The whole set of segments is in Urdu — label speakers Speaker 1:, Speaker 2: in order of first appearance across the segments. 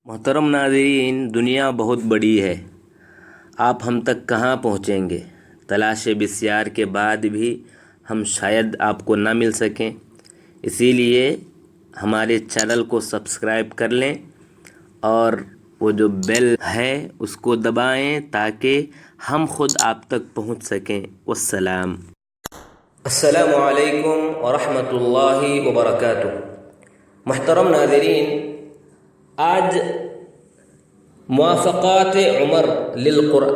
Speaker 1: محترم ناظرین، دنیا بہت بڑی ہے، آپ ہم تک کہاں پہنچیں گے؟ تلاش بسیار کے بعد بھی ہم شاید آپ کو نہ مل سکیں، اسی لیے ہمارے چینل کو سبسکرائب کر لیں اور وہ جو بیل ہے اس کو دبائیں تاکہ ہم خود آپ تک پہنچ سکیں۔ والسلام۔ السلام علیکم ورحمۃ اللہ وبرکاتہ۔ محترم ناظرین، آج موافقات عمر للقرآن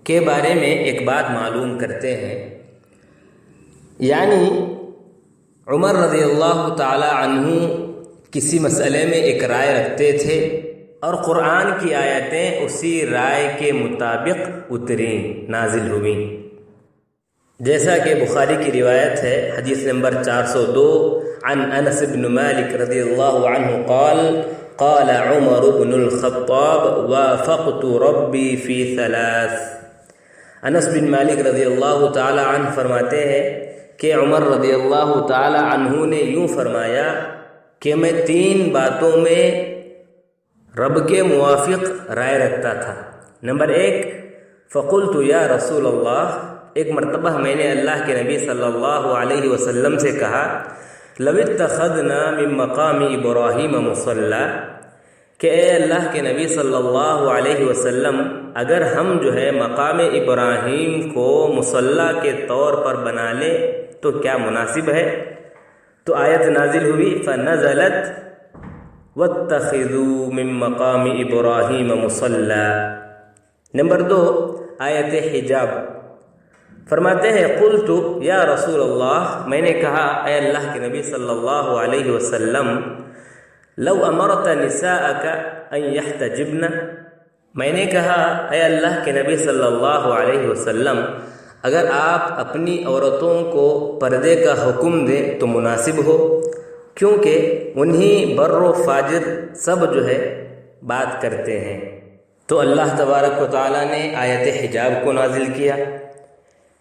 Speaker 1: کے بارے میں ایک بات معلوم کرتے ہیں، یعنی عمر رضی اللہ تعالی عنہ کسی مسئلے میں ایک رائے رکھتے تھے اور قرآن کی آیتیں اسی رائے کے مطابق اتریں، نازل ہوئیں، جیسا کہ بخاری کی روایت ہے، حدیث نمبر 402، عن انس بن مالک رضی اللہ عنہ قال قال عمر بن الخطاب وافقت ربی فی ثلاث۔ انس بن مالک رضی اللہ تعالی عنہ فرماتے ہیں کہ عمر رضی اللہ تعالی عنہ نے یوں فرمایا کہ میں 3 باتوں میں رب کے موافق رائے رکھتا تھا۔ نمبر 1، فقلت یا رسول اللہ، ایک مرتبہ میں نے اللہ کے نبی صلی اللہ علیہ وسلم سے کہا، لو اتخذنا من مقام ابراہیم مصلی، کہ اے اللہ کے نبی صلی اللہ علیہ وسلم، اگر ہم مقام ابراہیم کو مصلی کے طور پر بنا لیں تو کیا مناسب ہے؟ تو آیت نازل ہوئی، فنزلت واتخذوا من مقام ابراہیم مصلی۔ نمبر 2، آیت حجاب، فرماتے ہیں قلت یا رسول اللہ، میں نے کہا اے اللہ کے نبی صلی اللہ علیہ وسلم، لو امرت نساءک ان یحتجبن، میں نے کہا اے اللہ کے نبی صلی اللہ علیہ وسلم، اگر آپ اپنی عورتوں کو پردے کا حکم دیں تو مناسب ہو، کیونکہ انہی بر و فاجر سب بات کرتے ہیں۔ تو اللہ تبارک و تعالیٰ نے آیت حجاب کو نازل کیا۔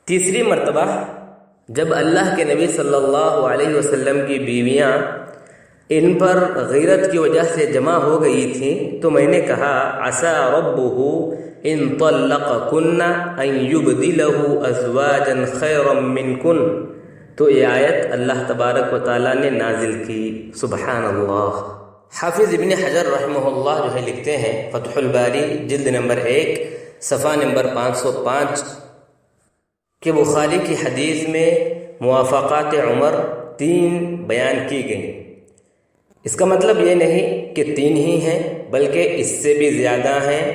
Speaker 1: تیسری مرتبہ جب اللہ کے نبی صلی اللہ علیہ وسلم کی بیویاں ان پر غیرت کی وجہ سے جمع ہو گئی تھیں تو میں نے کہا، عسى ربه ان طلقكن ان يبدله ازواجا خيرا منكن، تو یہ آیت اللہ تبارک و تعالیٰ نے نازل کی۔ سبحان اللہ۔ حافظ ابن حجر رحمہ اللہ لکھتے ہیں، فتح الباری جلد نمبر 1 صفحہ نمبر 505، کہ بخاری کی حدیث میں موافقات عمر 3 بیان کی گئیں۔ اس کا مطلب یہ نہیں کہ 3 ہی ہیں، بلکہ اس سے بھی زیادہ ہیں،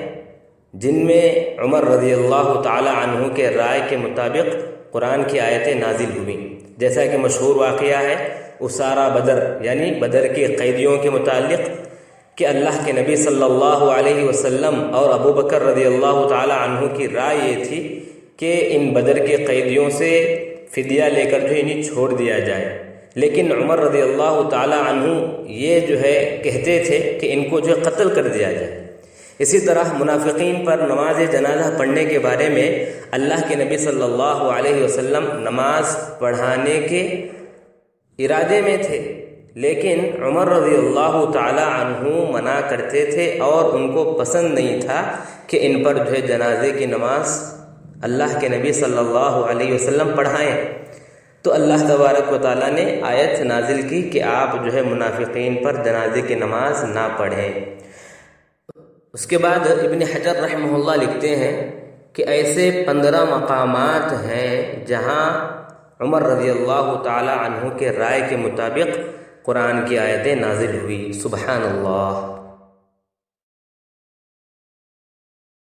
Speaker 1: جن میں عمر رضی اللہ تعالی عنہ کے رائے کے مطابق قرآن کی آیتیں نازل ہوئیں، جیسا کہ مشہور واقعہ ہے اسارہ بدر، یعنی بدر کے قیدیوں کے متعلق، کہ اللہ کے نبی صلی اللہ علیہ وسلم اور ابو بکر رضی اللہ تعالی عنہ کی رائے یہ تھی کہ ان بدر کے قیدیوں سے فدیہ لے کر انہیں چھوڑ دیا جائے، لیکن عمر رضی اللہ تعالی عنہ یہ کہتے تھے کہ ان کو قتل کر دیا جائے۔ اسی طرح منافقین پر نماز جنازہ پڑھنے کے بارے میں اللہ کے نبی صلی اللہ علیہ وسلم نماز پڑھانے کے ارادے میں تھے، لیکن عمر رضی اللہ تعالی عنہ منع کرتے تھے اور ان کو پسند نہیں تھا کہ ان پر جنازے کی نماز اللہ کے نبی صلی اللہ علیہ وسلم پڑھائیں۔ تو اللہ تبارک و تعالیٰ نے آیت نازل کی کہ آپ منافقین پر جنازے کی نماز نہ پڑھیں۔ اس کے بعد ابن حجر رحمہ اللہ لکھتے ہیں کہ ایسے 15 مقامات ہیں جہاں عمر رضی اللہ تعالی عنہ کے رائے کے مطابق قرآن کی آیتیں نازل ہوئی۔ سبحان اللہ۔